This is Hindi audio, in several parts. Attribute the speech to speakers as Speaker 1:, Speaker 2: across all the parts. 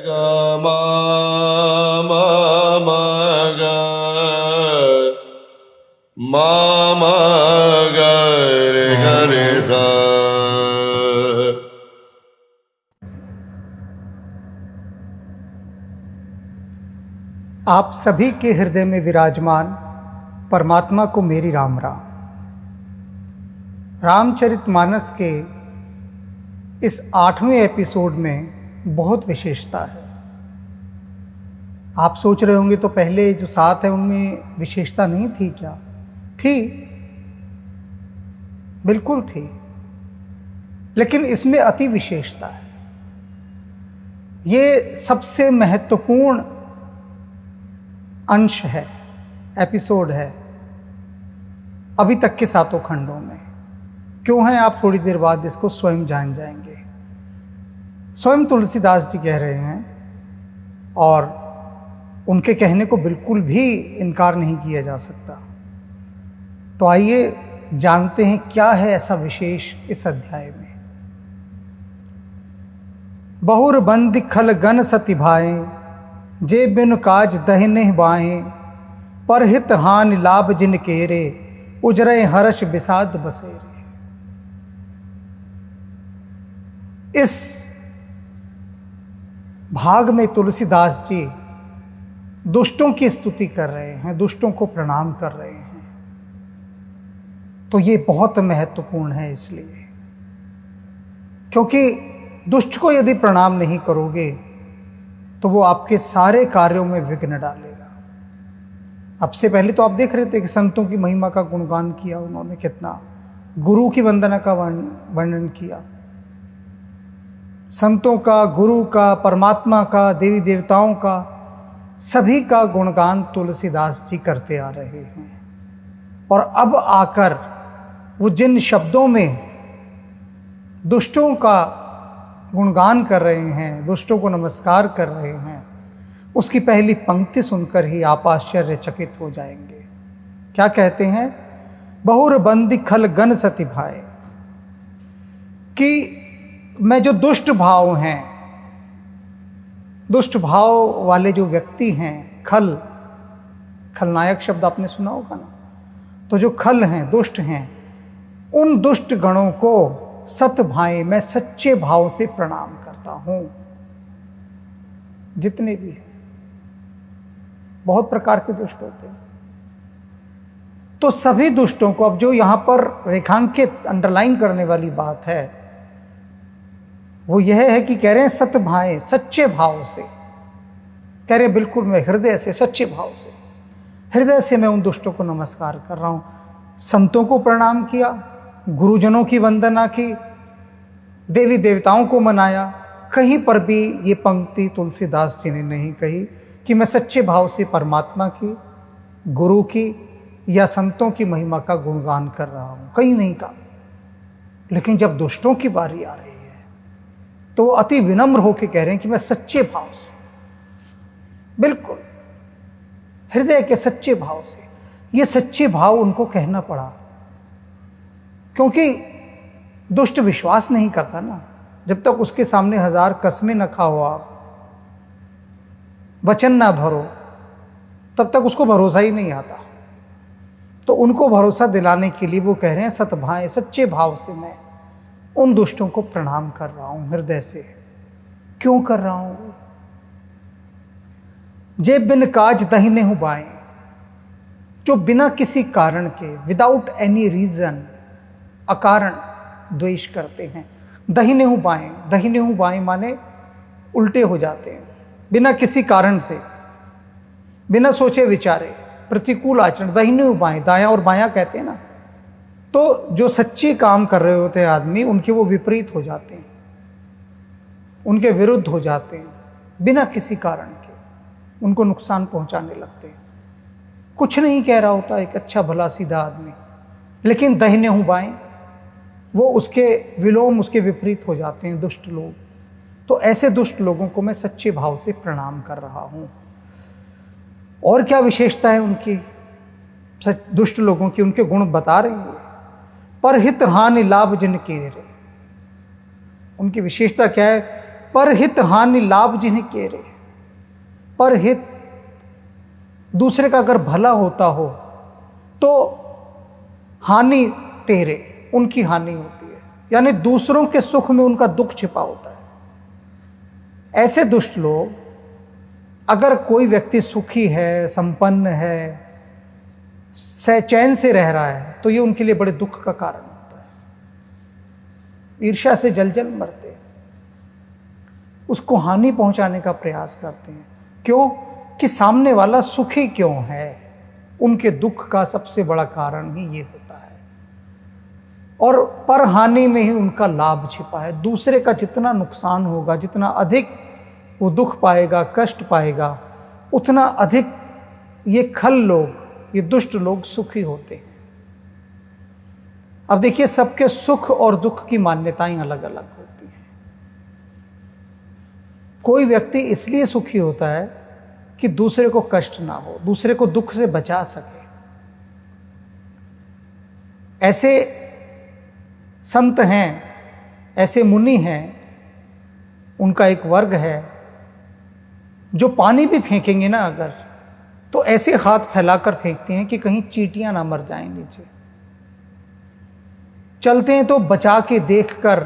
Speaker 1: ग मा मा मा ग मा मा ग रे ग रे सा।
Speaker 2: आप सभी के हृदय में विराजमान परमात्मा को मेरी राम राम। रामचरितमानस के इस 8वें एपिसोड में बहुत विशेषता है। आप सोच रहे होंगे तो पहले जो 7 है उनमें विशेषता नहीं थी क्या? थी, बिल्कुल थी, लेकिन इसमें अति विशेषता है। ये सबसे महत्वपूर्ण अंश है, एपिसोड है अभी तक के 7 खंडों में। क्यों है, आप थोड़ी देर बाद इसको स्वयं जान जाएंगे। स्वयं तुलसीदास जी कह रहे हैं और उनके कहने को बिल्कुल भी इनकार नहीं किया जा सकता। तो आइए जानते हैं क्या है ऐसा विशेष इस अध्याय में। बहुर बंद खल गन सति भाए, जे बिन काज दहि नहीं बाएं, पर हित हानि लाभ जिन केरे, उजरे हर्ष विषाद बसेरे। इस भाग में तुलसीदास जी दुष्टों की स्तुति कर रहे हैं, दुष्टों को प्रणाम कर रहे हैं। तो ये बहुत महत्वपूर्ण है इसलिए, क्योंकि दुष्ट को यदि प्रणाम नहीं करोगे तो वो आपके सारे कार्यों में विघ्न डालेगा। अब से पहले तो आप देख रहे थे कि संतों की महिमा का गुणगान किया उन्होंने, कितना गुरु की वंदना का वर्णन किया। संतों का, गुरु का, परमात्मा का, देवी देवताओं का, सभी का गुणगान तुलसीदास जी करते आ रहे हैं। और अब आकर वो जिन शब्दों में दुष्टों का गुणगान कर रहे हैं, दुष्टों को नमस्कार कर रहे हैं, उसकी पहली पंक्ति सुनकर ही आप आश्चर्यचकित हो जाएंगे। क्या कहते हैं? बहुर बंदी खल गन सति भाए, कि मैं जो दुष्ट भाव हैं, दुष्ट भाव वाले जो व्यक्ति हैं, खलनायक शब्द आपने सुना होगा ना, तो जो खल हैं, दुष्ट हैं, उन दुष्ट गणों को सत भाए, मैं सच्चे भाव से प्रणाम करता हूं। जितने भी हैं, बहुत प्रकार के दुष्ट होते हैं, तो सभी दुष्टों को, अब जो यहां पर रेखांकित अंडरलाइन करने वाली बात है वो यह है कि कह रहे हैं सत भाए, सच्चे भाव से कह रहे हैं, बिल्कुल मैं हृदय से, सच्चे भाव से, हृदय से मैं उन दुष्टों को नमस्कार कर रहा हूं। संतों को प्रणाम किया, गुरुजनों की वंदना की, देवी देवताओं को मनाया। कहीं पर भी ये पंक्ति तुलसीदास जी ने नहीं कही कि मैं सच्चे भाव से परमात्मा की, गुरु की या संतों की महिमा का गुणगान कर रहा हूं, कहीं नहीं कहा। लेकिन जब दुष्टों की बारी आ रही है तो अति विनम्र होकर कह रहे हैं कि मैं सच्चे भाव से, बिल्कुल हृदय के सच्चे भाव से। ये सच्चे भाव उनको कहना पड़ा, क्योंकि दुष्ट विश्वास नहीं करता ना। जब तक उसके सामने 1000 कस्में न खाओ, आप वचन ना भरो, तब तक उसको भरोसा ही नहीं आता। तो उनको भरोसा दिलाने के लिए वो कह रहे हैं सतभाए, सच्चे भाव से मैं उन दुष्टों को प्रणाम कर रहा हूं, हृदय से। क्यों कर रहा हूं? जे बिन काज दहिने हूं बाएं, जो बिना किसी कारण के, विदाउट एनी रीजन, अकारण द्वेष करते हैं। दहिने हूं बाएं, दहिने हूं बाएं माने उल्टे हो जाते हैं, बिना किसी कारण से, बिना सोचे विचारे, प्रतिकूल आचरण। दहिने हूं बाएं, दायां और बायां कहते हैं ना, तो जो सच्चे काम कर रहे होते हैं आदमी, उनके वो विपरीत हो जाते हैं, उनके विरुद्ध हो जाते हैं, बिना किसी कारण के उनको नुकसान पहुंचाने लगते हैं। कुछ नहीं कह रहा होता एक अच्छा भला सीधा आदमी, लेकिन दहिने हूं बाएं, वो उसके विलोम, उसके विपरीत हो जाते हैं दुष्ट लोग। तो ऐसे दुष्ट लोगों को मैं सच्चे भाव से प्रणाम कर रहा हूं। और क्या विशेषता है उनकी, दुष्ट लोगों की? उनके गुण बता रहे हैं। पर हित हानि लाभ जिन केरे, उनकी विशेषता क्या है? परहित हानि लाभ जिन्हें केरे। परहित, दूसरे का अगर भला होता हो तो हानि तेरे, उनकी हानि होती है, यानी दूसरों के सुख में उनका दुख छिपा होता है। ऐसे दुष्ट लोग, अगर कोई व्यक्ति सुखी है, संपन्न है, चैन से रह रहा है, तो ये उनके लिए बड़े दुख का कारण होता है। ईर्ष्या से जल जल मरते हैं, उसको हानि पहुंचाने का प्रयास करते हैं। क्यों? कि सामने वाला सुखी क्यों है। उनके दुख का सबसे बड़ा कारण ही ये होता है। और पर हानि में ही उनका लाभ छिपा है। दूसरे का जितना नुकसान होगा, जितना अधिक वो दुख पाएगा, कष्ट पाएगा, उतना अधिक ये खल लोग, ये दुष्ट लोग सुखी होते हैं। अब देखिए, सबके सुख और दुख की मान्यताएं अलग अलग होती हैं। कोई व्यक्ति इसलिए सुखी होता है कि दूसरे को कष्ट ना हो, दूसरे को दुख से बचा सके। ऐसे संत हैं, ऐसे मुनि हैं, उनका एक वर्ग है जो पानी भी फेंकेंगे ना अगर, तो ऐसे हाथ फैलाकर फेंकते हैं कि कहीं चींटियां ना मर जाएं नीचे। चलते हैं तो बचा के देखकर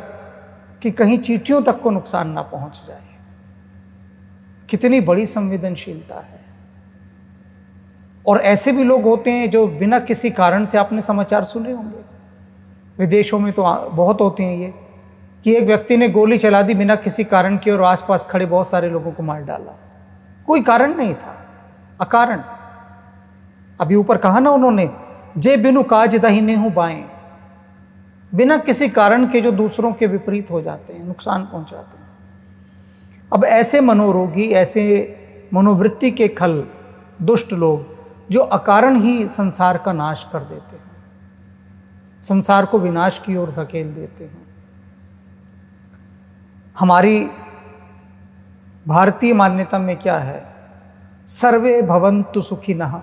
Speaker 2: कि कहीं चींटियों तक को नुकसान ना पहुंच जाए। कितनी बड़ी संवेदनशीलता है। और ऐसे भी लोग होते हैं जो बिना किसी कारण से, आपने समाचार सुने होंगे, विदेशों में तो बहुत होते हैं ये, कि एक व्यक्ति ने गोली चला दी बिना किसी कारण के और आसपास खड़े बहुत सारे लोगों को मार डाला। कोई कारण नहीं था, अकारण। अभी ऊपर कहा ना उन्होंने, जे बिनु काज दही नेहु बाएं, बिना किसी कारण के जो दूसरों के विपरीत हो जाते हैं, नुकसान पहुंचाते हैं। अब ऐसे मनोरोगी, ऐसे मनोवृत्ति के खल दुष्ट लोग जो अकारण ही संसार का नाश कर देते हैं, संसार को विनाश की ओर धकेल देते हैं। हमारी भारतीय मान्यता में क्या है? सर्वे भवन्तु सुखिनः,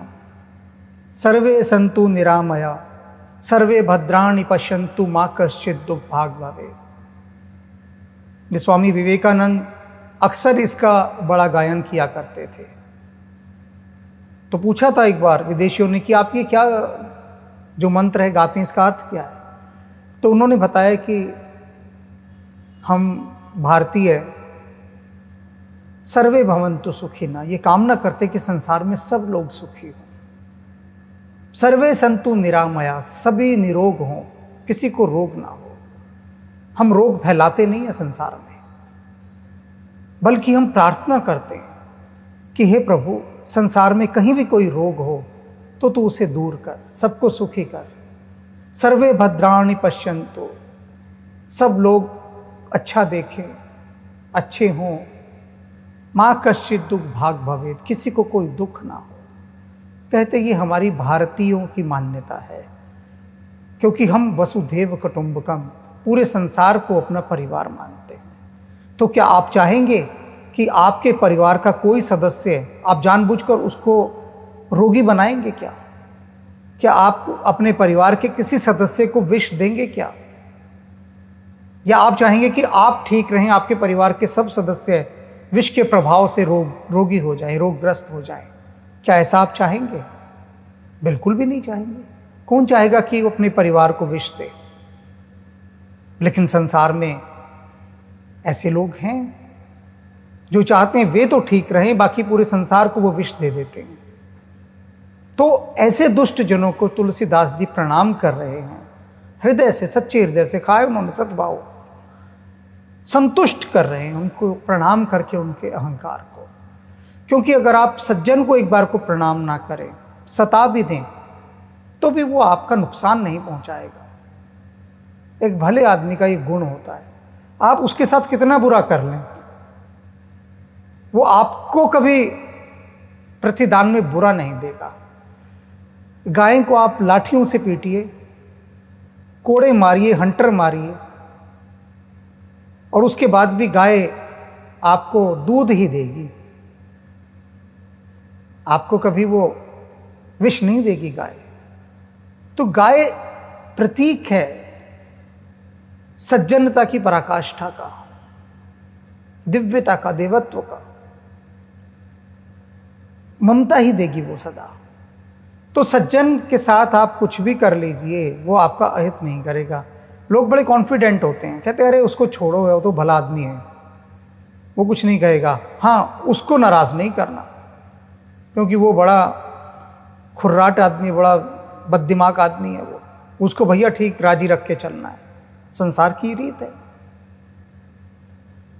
Speaker 2: सर्वे सन्तु निरामया, सर्वे भद्राणि पश्यन्तु मा कश्चित् दुर्भाग् भवेत्। ये स्वामी विवेकानंद अक्सर इसका बड़ा गायन किया करते थे। तो पूछा था एक बार विदेशियों ने कि आप ये क्या जो मंत्र है गाते हैं, इसका अर्थ क्या है? तो उन्होंने बताया कि हम भारतीय सर्वे भवन्तु सुखिनः, ये कामना करते कि संसार में सब लोग सुखी हों। सर्वे सन्तु निरामया, सभी निरोग हों, किसी को रोग ना हो। हम रोग फैलाते नहीं है संसार में, बल्कि हम प्रार्थना करते हैं कि हे प्रभु, संसार में कहीं भी कोई रोग हो तो तू उसे दूर कर, सबको सुखी कर। सर्वे भद्राणि पश्यन्तु, सब लोग अच्छा देखें, अच्छे हों। मा कश्चित् दुर्भाग् भवेत्, किसी को कोई दुख ना हो। कहते ये हमारी भारतीयों की मान्यता है, क्योंकि हम वसुधैव कुटुंबकम, पूरे संसार को अपना परिवार मानते हैं। तो क्या आप चाहेंगे कि आपके परिवार का कोई सदस्य, आप जानबूझकर उसको रोगी बनाएंगे क्या? क्या आप अपने परिवार के किसी सदस्य को विष देंगे क्या? या आप चाहेंगे कि आप ठीक रहें, आपके परिवार के सब सदस्य विष के प्रभाव से रोगी हो जाए, रोगग्रस्त हो जाए? क्या ऐसा आप चाहेंगे? बिल्कुल भी नहीं चाहेंगे। कौन चाहेगा कि वो अपने परिवार को विष दे? लेकिन संसार में ऐसे लोग हैं जो चाहते हैं वे तो ठीक रहें, बाकी पूरे संसार को वो विष दे देते हैं। तो ऐसे दुष्ट जनों को तुलसीदास जी प्रणाम कर रहे हैं, हृदय से, सच्चे हृदय से। खाए उन्होंने सद्भाव, संतुष्ट कर रहे हैं उनको प्रणाम करके, उनके अहंकार को। क्योंकि अगर आप सज्जन को एक बार को प्रणाम ना करें, सता भी दें, तो भी वो आपका नुकसान नहीं पहुंचाएगा। एक भले आदमी का एक गुण होता है, आप उसके साथ कितना बुरा कर लें, वो आपको कभी प्रतिदान में बुरा नहीं देगा। गाय को आप लाठियों से पीटिए, कोड़े मारिए, हंटर मारिए, और उसके बाद भी गाय आपको दूध ही देगी, आपको कभी वो विष नहीं देगी गाय। तो गाय प्रतीक है सज्जनता की पराकाष्ठा का। दिव्यता का, देवत्व का। ममता ही देगी वो सदा। तो सज्जन के साथ आप कुछ भी कर लीजिए, वो आपका अहित नहीं करेगा। लोग बड़े कॉन्फिडेंट होते हैं, कहते हैं अरे उसको छोड़ो, वो तो भला आदमी है, वो कुछ नहीं कहेगा। हाँ, उसको नाराज नहीं करना, क्योंकि वो बड़ा खुर्राट आदमी, बड़ा बददिमाग आदमी है वो। उसको भैया ठीक राजी रख के चलना है। संसार की रीत है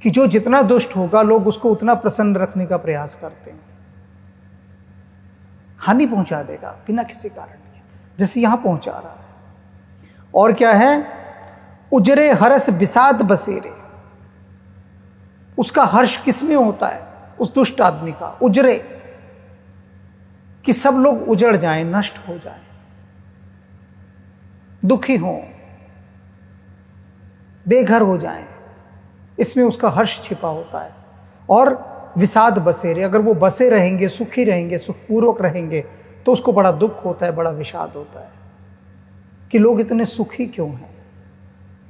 Speaker 2: कि जो जितना दुष्ट होगा, लोग उसको उतना प्रसन्न रखने का प्रयास करते हैं। हानि पहुंचा देगा बिना किसी कारण के, जैसे यहां पहुंचा रहा है। और क्या है? उजरे हर्ष विषाद बसेरे। उसका हर्ष किसमें होता है? उस दुष्ट आदमी का उजरे, कि सब लोग उजड़ जाएं, नष्ट हो जाएं, दुखी हों, बेघर हो जाएं, इसमें उसका हर्ष छिपा होता है। और विषाद बसेरे, अगर वो बसे रहेंगे, सुखी रहेंगे, सुखपूर्वक रहेंगे, तो उसको बड़ा दुख होता है, बड़ा विषाद होता है कि लोग इतने सुखी क्यों हैं।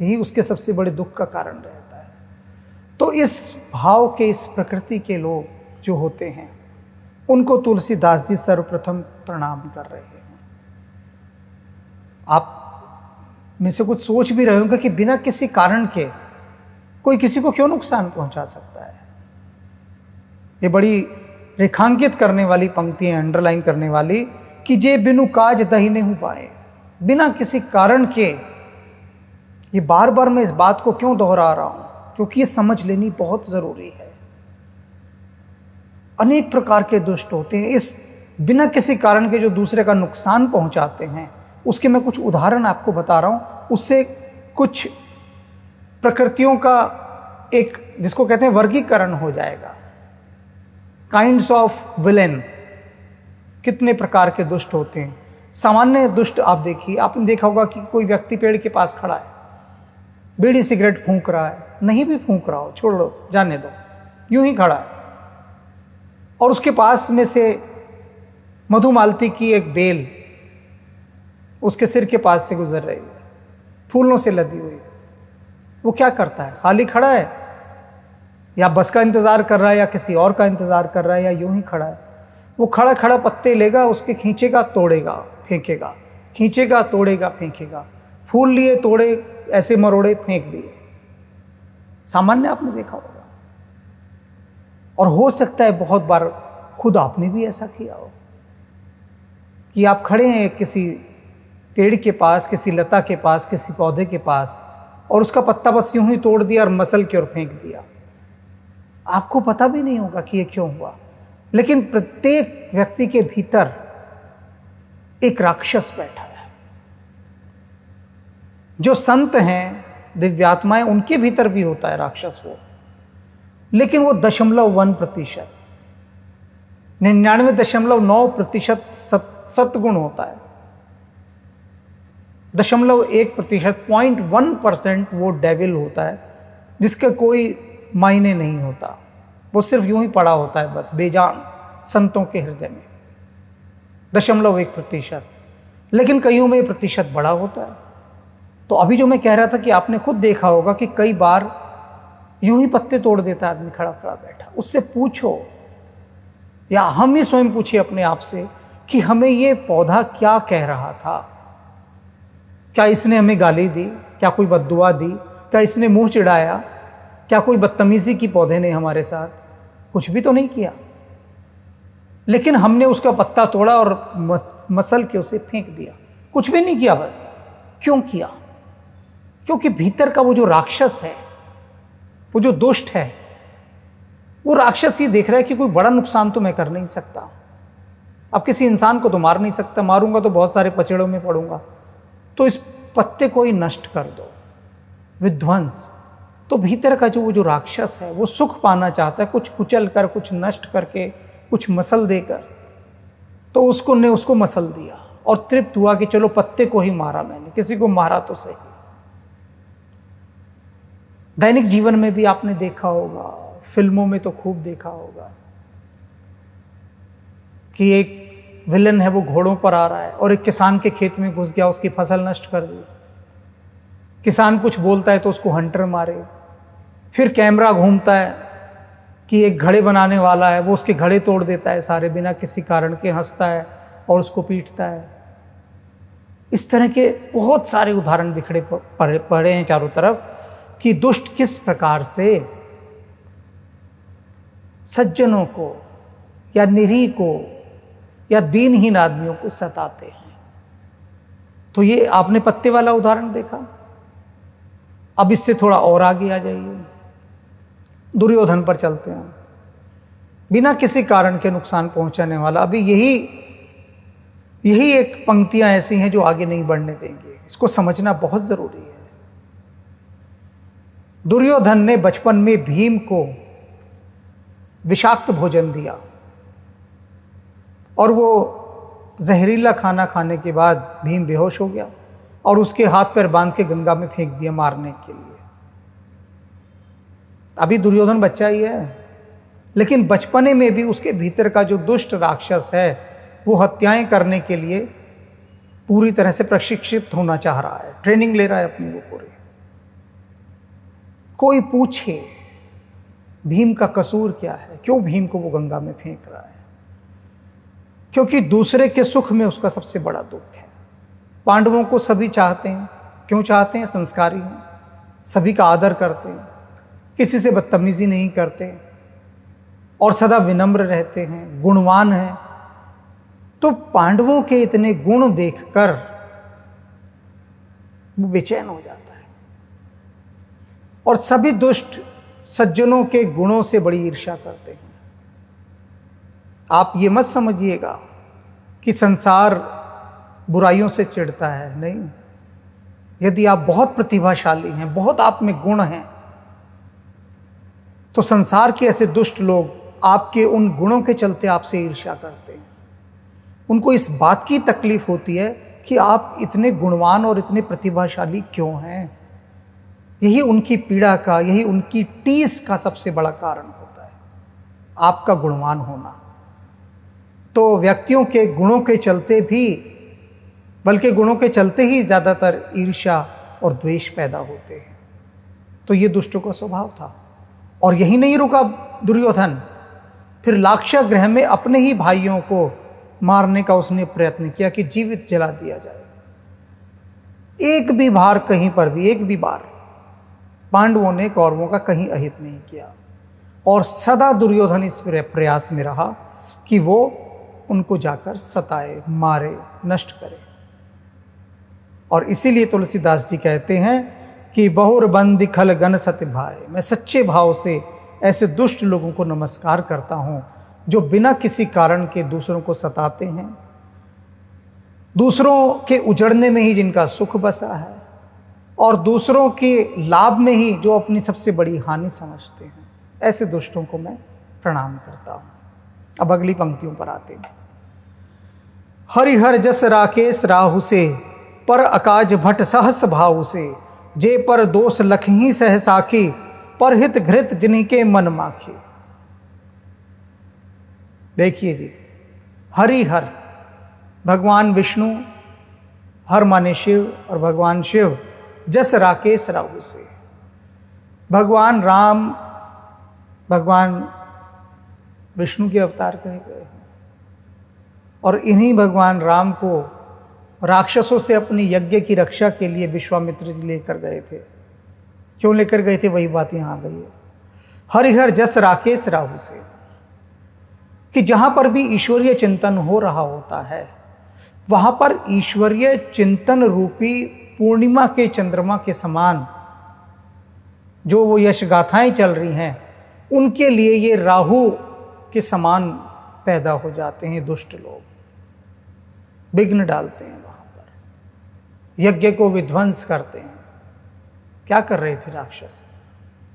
Speaker 2: यही उसके सबसे बड़े दुख का कारण रहता है। तो इस भाव के, इस प्रकृति के लोग जो होते हैं, उनको तुलसीदास जी सर्वप्रथम प्रणाम कर रहे हैं। आप में से कुछ सोच भी रहे होंगे कि बिना किसी कारण के कोई किसी को क्यों नुकसान पहुंचा सकता है। ये बड़ी रेखांकित करने वाली पंक्ति है, अंडरलाइन करने वाली, कि जे बिनु काज दहीने हो पाए, बिना किसी कारण के। ये बार बार मैं इस बात को क्यों दोहरा रहा हूं? क्योंकि ये समझ लेनी बहुत जरूरी है। अनेक प्रकार के दुष्ट होते हैं, इस बिना किसी कारण के जो दूसरे का नुकसान पहुंचाते हैं। उसके मैं कुछ उदाहरण आपको बता रहा हूं, उससे कुछ प्रकृतियों का एक, जिसको कहते हैं, वर्गीकरण हो जाएगा। काइंड्स ऑफ विलेन, कितने प्रकार के दुष्ट होते हैं। सामान्य दुष्ट आप देखिए, आपने देखा होगा कि कोई व्यक्ति पेड़ के पास खड़ा है, बीड़ी सिगरेट फूंक रहा है, नहीं भी फूंक रहा हो, छोड़ लो, जाने दो, यूं ही खड़ा है, और उसके पास में से मधुमालती की एक बेल उसके सिर के पास से गुजर रही है, फूलों से लदी हुई। वो क्या करता है? खाली खड़ा है, या बस का इंतजार कर रहा है, या किसी और का इंतजार कर रहा है, या यूं ही खड़ा है। वो खड़ा खड़ा पत्ते लेगा, उसके खींचेगा, तोड़ेगा, फेंकेगा, खींचेगा, तोड़ेगा, फेंकेगा। फूल लिए, तोड़े, ऐसे मरोड़े, फेंक दिए। सामान्य आपने देखा होगा, और हो सकता है बहुत बार खुद आपने भी ऐसा किया हो कि आप खड़े हैं किसी पेड़ के पास, किसी लता के पास, किसी पौधे के पास, और उसका पत्ता बस यूं ही तोड़ दिया और मसल के और फेंक दिया। आपको पता भी नहीं होगा कि ये क्यों हुआ, लेकिन प्रत्येक व्यक्ति के भीतर एक राक्षस बैठा है। जो संत हैं, दिव्यात्माएं, उनके भीतर भी होता है राक्षस वो, लेकिन वो 0.1%, 99.9% सत्गुण होता है। 0.1%, 0.1% वो डेविल होता है, जिसका कोई मायने नहीं होता। वो सिर्फ यूं ही पड़ा होता है बस, बेजान, संतों के हृदय में 0.1%। लेकिन कईयों में प्रतिशत बड़ा होता है। तो अभी जो मैं कह रहा था कि आपने खुद देखा होगा कि कई बार यूं ही पत्ते तोड़ देता आदमी खड़ा खड़ा बैठा। उससे पूछो, या हम ही स्वयं पूछिए अपने आप से कि हमें ये पौधा क्या कह रहा था? क्या इसने हमें गाली दी? क्या कोई बद्दुआ दी? क्या इसने मुंह चिढ़ाया? क्या कोई बदतमीजी की पौधे ने हमारे साथ? कुछ भी तो नहीं किया, लेकिन हमने उसका पत्ता तोड़ा और मसल के उसे फेंक दिया। कुछ भी नहीं किया, बस। क्यों किया? क्योंकि भीतर का वो जो राक्षस है, वो जो दुष्ट है, वो राक्षस ये देख रहा है कि कोई बड़ा नुकसान तो मैं कर नहीं सकता। अब किसी इंसान को तो मार नहीं सकता, मारूंगा तो बहुत सारे पचड़ों में पड़ूंगा, तो इस पत्ते को ही नष्ट कर दो, विध्वंस। तो भीतर का जो वो जो राक्षस है, वो सुख पाना चाहता है, कुछ कुचल कर, कुछ नष्ट करके, कुछ मसल देकर। तो उसको मसल दिया और तृप्त हुआ कि चलो पत्ते को ही मारा मैंने, किसी को मारा तो सही। दैनिक जीवन में भी आपने देखा होगा, फिल्मों में तो खूब देखा होगा कि एक विलन है, वो घोड़ों पर आ रहा है और एक किसान के खेत में घुस गया, उसकी फसल नष्ट कर दी। किसान कुछ बोलता है तो उसको हंटर मारे, फिर कैमरा घूमता है कि एक घड़े बनाने वाला है, वो उसके घड़े तोड़ देता है सारे बिना किसी कारण के, हंसता है और उसको पीटता है। इस तरह के बहुत सारे उदाहरण बिखरे पड़े हैं चारों तरफ कि दुष्ट किस प्रकार से सज्जनों को या निरीह को या दीनहीन आदमियों को सताते हैं। तो ये आपने पत्ते वाला उदाहरण देखा। अब इससे थोड़ा और आगे आ जाइए, दुर्योधन पर चलते हैं। बिना किसी कारण के नुकसान पहुंचाने वाला। अभी यही एक पंक्तियां ऐसी हैं जो आगे नहीं बढ़ने देंगे। इसको समझना बहुत जरूरी है। दुर्योधन ने बचपन में भीम को विषाक्त भोजन दिया और वो जहरीला खाना खाने के बाद भीम बेहोश हो गया और उसके हाथ पैर बांध के गंगा में फेंक दिया मारने के लिए। अभी दुर्योधन बच्चा ही है, लेकिन बचपने में भी उसके भीतर का जो दुष्ट राक्षस है वो हत्याएं करने के लिए पूरी तरह से प्रशिक्षित होना चाह रहा है, ट्रेनिंग ले रहा है अपनी वो पूरी। कोई पूछे भीम का कसूर क्या है, क्यों भीम को वो गंगा में फेंक रहा है? क्योंकि दूसरे के सुख में उसका सबसे बड़ा दुख है। पांडवों को सभी चाहते हैं, क्यों चाहते हैं? संस्कारी हैं, सभी का आदर करते हैं, किसी से बदतमीजी नहीं करते और सदा विनम्र रहते हैं, गुणवान हैं। तो पांडवों के इतने गुण देखकर वो बेचैन हो जाता है और सभी दुष्ट सज्जनों के गुणों से बड़ी ईर्ष्या करते हैं। आप ये मत समझिएगा कि संसार बुराइयों से चिढ़ता है, नहीं। यदि आप बहुत प्रतिभाशाली हैं, बहुत आप में गुण हैं, तो संसार के ऐसे दुष्ट लोग आपके उन गुणों के चलते आपसे ईर्ष्या करते हैं। उनको इस बात की तकलीफ होती है कि आप इतने गुणवान और इतने प्रतिभाशाली क्यों हैं। यही उनकी पीड़ा का, यही उनकी टीस का सबसे बड़ा कारण होता है, आपका गुणवान होना। तो व्यक्तियों के गुणों के चलते भी, बल्कि गुणों के चलते ही ज़्यादातर ईर्ष्या और द्वेष पैदा होते हैं। तो ये दुष्टों का स्वभाव था। और यही नहीं रुका दुर्योधन, फिर लाक्षा गृह में अपने ही भाइयों को मारने का उसने प्रयत्न किया कि जीवित जला दिया जाए। एक भी बार, कहीं पर भी एक भी बार पांडवों ने कौरवों का कहीं अहित नहीं किया और सदा दुर्योधन इस प्रयास में रहा कि वो उनको जाकर सताए, मारे, नष्ट करे। और इसीलिए तुलसीदास जी कहते हैं कि बहुर बंद खल गन सत्य भाई। मैं सच्चे भाव से ऐसे दुष्ट लोगों को नमस्कार करता हूं जो बिना किसी कारण के दूसरों को सताते हैं, दूसरों के उजड़ने में ही जिनका सुख बसा है और दूसरों के लाभ में ही जो अपनी सबसे बड़ी हानि समझते हैं। ऐसे दुष्टों को मैं प्रणाम करता हूं। अब अगली पंक्तियों पर आते हैं। हरिहर जस राकेश राहु से, पर अकाज भट सहस भाव से, जे पर दोष लखही सहसाखी, पर हित घृत जिन्हीं के मन माखी। देखिए जी, हरिहर भगवान विष्णु, हर माने शिव और भगवान शिव, जस राकेश राहु से। भगवान राम भगवान विष्णु के अवतार कहे गए हैं और इन्हीं भगवान राम को राक्षसों से अपनी यज्ञ की रक्षा के लिए विश्वामित्र जी लेकर गए थे। क्यों लेकर गए थे, वही बात यहां आ गई है। हरिहर जस राकेश राहु से, कि जहां पर भी ईश्वरीय चिंतन हो रहा होता है वहां पर ईश्वरीय चिंतन रूपी पूर्णिमा के चंद्रमा के समान जो वो यश गाथाएं चल रही हैं, उनके लिए ये राहु के समान पैदा हो जाते हैं। दुष्ट लोग विघ्न डालते हैं, वहां पर यज्ञ को विध्वंस करते हैं। क्या कर रहे थे राक्षस?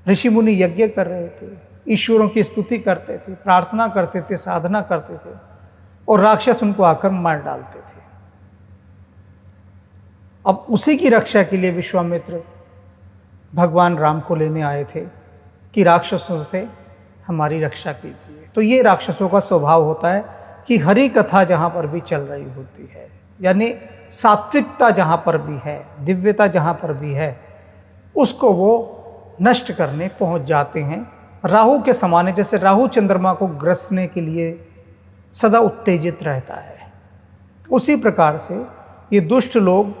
Speaker 2: ऋषि मुनि यज्ञ कर रहे थे, ईश्वरों की स्तुति करते थे, प्रार्थना करते थे, साधना करते थे और राक्षस उनको आकर मार डालते थे। अब उसी की रक्षा के लिए विश्वामित्र भगवान राम को लेने आए थे कि राक्षसों से हमारी रक्षा कीजिए। तो ये राक्षसों का स्वभाव होता है कि हरि कथा जहां पर भी चल रही होती है, यानी सात्विकता जहां पर भी है, दिव्यता जहां पर भी है, उसको वो नष्ट करने पहुंच जाते हैं राहु के समान है, जैसे राहु चंद्रमा को ग्रसने के लिए सदा उत्तेजित रहता है, उसी प्रकार से ये दुष्ट लोग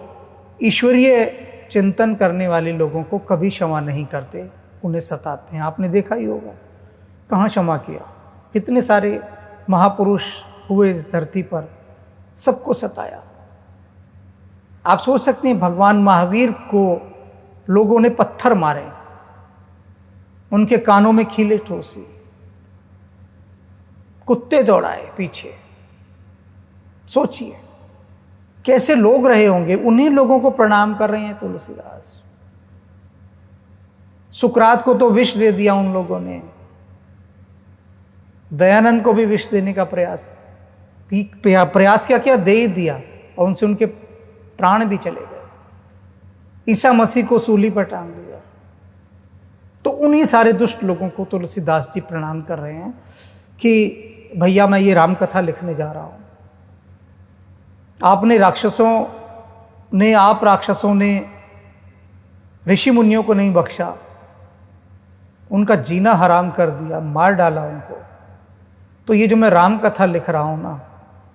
Speaker 2: ईश्वरीय चिंतन करने वाले लोगों को कभी क्षमा नहीं करते, उन्हें सताते हैं। आपने देखा ही होगा, कहाँ क्षमा किया, कितने सारे महापुरुष हुए इस धरती पर, सबको सताया। आप सोच सकते हैं भगवान महावीर को लोगों ने पत्थर मारे, उनके कानों में खीले ठोसी, कुत्ते दौड़ाए पीछे। सोचिए कैसे लोग रहे होंगे, उन्हीं लोगों को प्रणाम कर रहे हैं तुलसीदास। सुकरात को तो विष दे दिया उन लोगों ने, दयानंद को भी विष देने का प्रयास क्या दे ही दिया, और उनसे उनके प्राण भी चले गए। ईसा मसीह को सूली पर टांग दिया। तो उन्हीं सारे दुष्ट लोगों को तुलसीदास जी प्रणाम कर रहे हैं कि भैया मैं ये राम कथा लिखने जा रहा हूं। आप राक्षसों ने ऋषि मुनियों को नहीं बख्शा, उनका जीना हराम कर दिया, मार डाला उनको। तो ये जो मैं राम कथा लिख रहा हूं ना,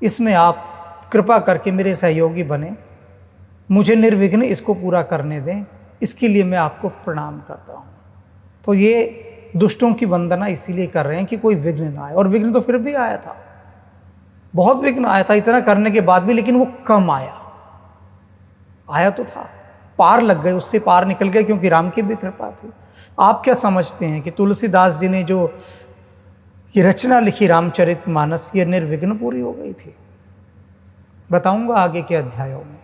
Speaker 2: इसमें आप कृपा करके मेरे सहयोगी बने, मुझे निर्विघ्न इसको पूरा करने दें, इसके लिए मैं आपको प्रणाम करता हूं। तो ये दुष्टों की वंदना इसीलिए कर रहे हैं कि कोई विघ्न ना आए, और विघ्न तो फिर भी आया था, बहुत विघ्न आया था इतना करने के बाद भी, लेकिन वो कम आया तो था, पार लग गए, उससे पार निकल गए, क्योंकि राम की भी कृपा थी। आप क्या समझते हैं कि तुलसीदास जी ने जो ये रचना लिखी रामचरितमानस, ये निर्विघ्न पूरी हो गई थी? बताऊंगा आगे के अध्यायों में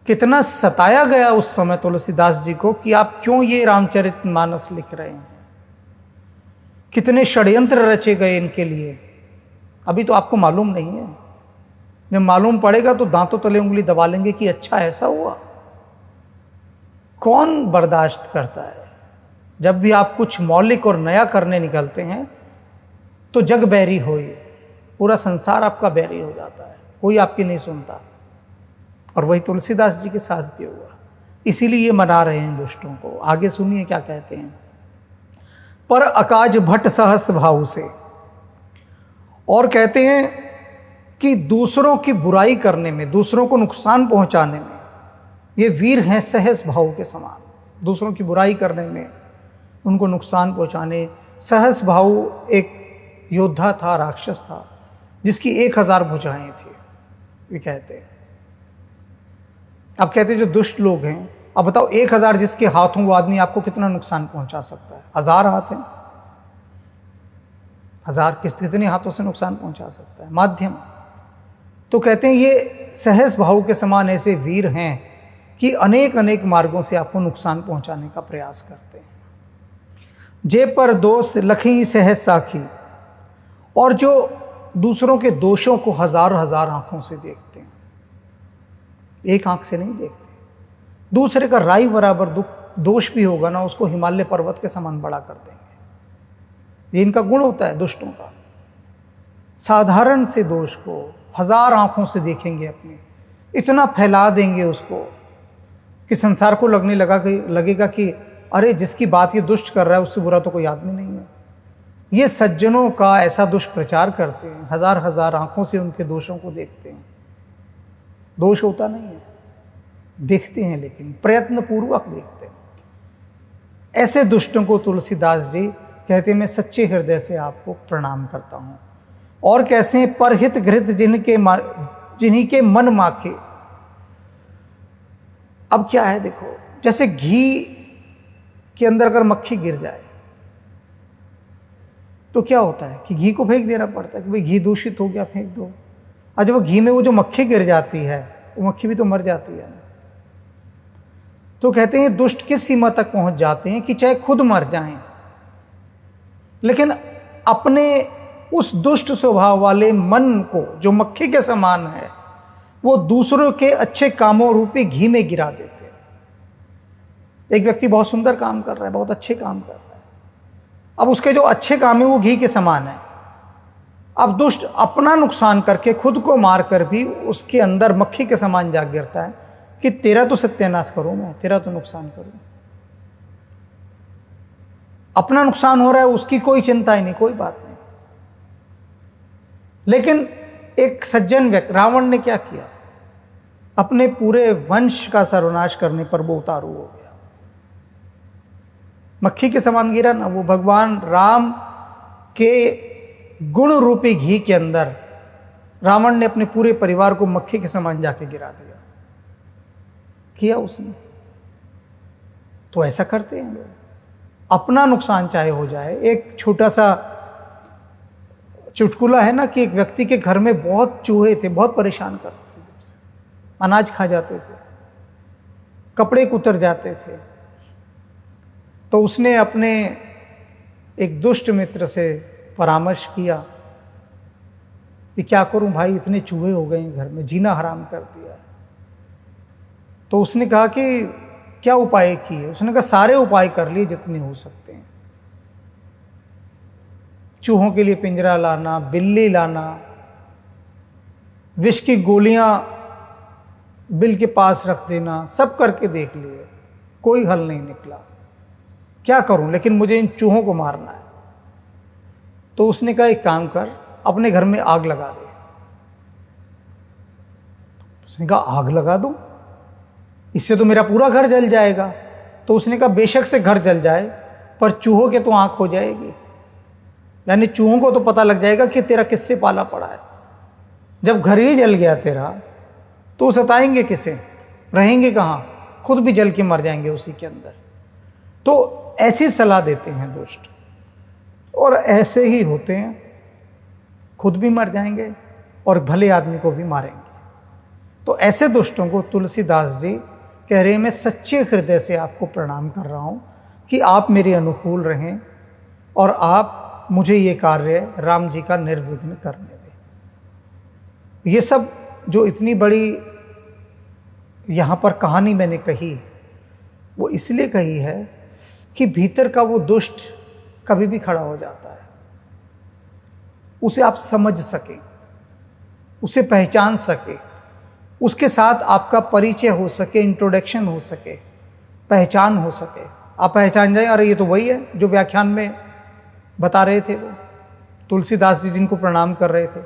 Speaker 2: कितना सताया गया उस समय तुलसीदास जी को कि आप क्यों ये रामचरितमानस लिख रहे हैं, कितने षड्यंत्र रचे गए इनके लिए। अभी तो आपको मालूम नहीं है, जब मालूम पड़ेगा तो दांतों तले उंगली दबा लेंगे कि अच्छा ऐसा हुआ। कौन बर्दाश्त करता है? जब भी आप कुछ मौलिक और नया करने निकलते हैं तो जग बैरी होए, पूरा संसार आपका बैरी हो जाता है, कोई आपकी नहीं सुनता। और वही तुलसीदास जी के साथ भी हुआ, इसीलिए ये मना रहे हैं दुष्टों को। आगे सुनिए क्या कहते हैं। पर अकाज भट्ट सहस भाव से, और कहते हैं कि दूसरों की बुराई करने में, दूसरों को नुकसान पहुंचाने में ये वीर हैं सहस भाव के समान। दूसरों की बुराई करने में, उनको नुकसान पहुंचाने। सहस भाव एक योद्धा था, राक्षस था, जिसकी 1000 भुजाएं थी, ये कहते हैं। अब कहते हैं जो दुष्ट लोग हैं, अब बताओ 1000 जिसके हाथ हों वो आदमी आपको कितना नुकसान पहुंचा सकता है? 1000 हाथ हैं, 1000 कितने हाथों से नुकसान पहुंचा सकता है? माध्यम। तो कहते हैं ये सहस भाव के समान ऐसे वीर हैं कि अनेक अनेक मार्गों से आपको नुकसान पहुंचाने का प्रयास करते हैं। जे पर दोष लखी सहस साखी, और जो दूसरों के दोषों को 1000 आंखों से देखते हैं, एक आंख से नहीं देखते। दूसरे का राई बराबर दोष भी होगा ना, उसको हिमालय पर्वत के समान बड़ा कर देंगे। ये इनका गुण होता है दुष्टों का। साधारण से दोष को 1000 आंखों से देखेंगे, अपने इतना फैला देंगे उसको कि संसार को लगेगा कि अरे जिसकी बात ये दुष्ट कर रहा है उससे बुरा तो कोई आदमी नहीं है। ये सज्जनों का ऐसा दुष्प्रचार करते हैं, 1000 आंखों से उनके दोषों को देखते हैं। दोष होता नहीं है, देखते हैं, लेकिन प्रयत्न पूर्वक देखते हैं। ऐसे दुष्टों को तुलसीदास जी कहते हैं मैं सच्चे हृदय से आपको प्रणाम करता हूं। और कैसे? परहित घृत जिन्हीं के मन माखे। अब क्या है देखो, जैसे घी के अंदर अगर मक्खी गिर जाए तो क्या होता है कि घी को फेंक देना पड़ता है कि भाई घी दूषित हो गया, फेंक दो। और जब वो घी में वो जो मक्खी गिर जाती है, वो मक्खी भी तो मर जाती है ना। तो कहते हैं दुष्ट किस सीमा तक पहुंच जाते हैं कि चाहे खुद मर जाएं, लेकिन अपने उस दुष्ट स्वभाव वाले मन को, जो मक्खी के समान है, वो दूसरों के अच्छे कामों रूपी घी में गिरा देते हैं। एक व्यक्ति बहुत सुंदर काम कर रहा है, बहुत अच्छे काम कर रहा है, अब उसके जो अच्छे काम है वो घी के समान है। अब दुष्ट अपना नुकसान करके, खुद को मार कर भी उसके अंदर मक्खी के समान जा गिरता है कि तेरा तो सत्यानाश करूं मैं, तेरा तो नुकसान करूं। अपना नुकसान हो रहा है उसकी कोई चिंता ही नहीं, कोई बात नहीं। लेकिन एक सज्जन व्यक्ति रावण ने क्या किया, अपने पूरे वंश का सर्वनाश करने पर वो उतारू हो गया, मक्खी के समान गिरा ना। वो भगवान राम के गुण रूपी घी के अंदर रावण ने अपने पूरे परिवार को मक्खी के समान जाके गिरा दिया, किया उसने। तो ऐसा करते हैं लोग, अपना नुकसान चाहे हो जाए। एक छोटा सा चुटकुला है ना कि एक व्यक्ति के घर में बहुत चूहे थे, बहुत परेशान करते थे, अनाज खा जाते थे, कपड़े कुतर जाते थे। तो उसने अपने एक दुष्ट मित्र से परामर्श किया कि क्या करूं भाई, इतने चूहे हो गए घर में, जीना हराम कर दिया। तो उसने कहा कि क्या उपाय किए? उसने कहा सारे उपाय कर लिए जितने हो सकते हैं। चूहों के लिए पिंजरा लाना, बिल्ली लाना, विष की गोलियां बिल के पास रख देना, सब करके देख लिए, कोई हल नहीं निकला। क्या करूं, लेकिन मुझे इन चूहों को मारना है। तो उसने कहा एक काम कर, अपने घर में आग लगा दे। उसने कहा आग लगा दूं, इससे तो मेरा पूरा घर जल जाएगा। तो उसने कहा बेशक से घर जल जाए, पर चूहों के तो आंख हो जाएगी, यानी चूहों को तो पता लग जाएगा कि तेरा किससे पाला पड़ा है। जब घर ही जल गया तेरा, तो सताएंगे किसे, रहेंगे कहां, खुद भी जल के मर जाएंगे उसी के अंदर। तो ऐसी सलाह देते हैं दुष्ट, और ऐसे ही होते हैं, खुद भी मर जाएंगे और भले आदमी को भी मारेंगे। तो ऐसे दुष्टों को तुलसीदास जी कह रहे हैं, मैं सच्चे हृदय से आपको प्रणाम कर रहा हूं कि आप मेरे अनुकूल रहें और आप मुझे ये कार्य राम जी का निर्विघ्न करने दें। ये सब जो इतनी बड़ी यहां पर कहानी मैंने कही, वो इसलिए कही है कि भीतर का वो दुष्ट कभी भी खड़ा हो जाता है, उसे आप समझ सकें, उसे पहचान सके, उसके साथ आपका परिचय हो सके, इंट्रोडक्शन हो सके, पहचान हो सके। आप पहचान जाए, अरे ये तो वही है जो व्याख्यान में बता रहे थे, वो तुलसीदास जी जिनको प्रणाम कर रहे थे,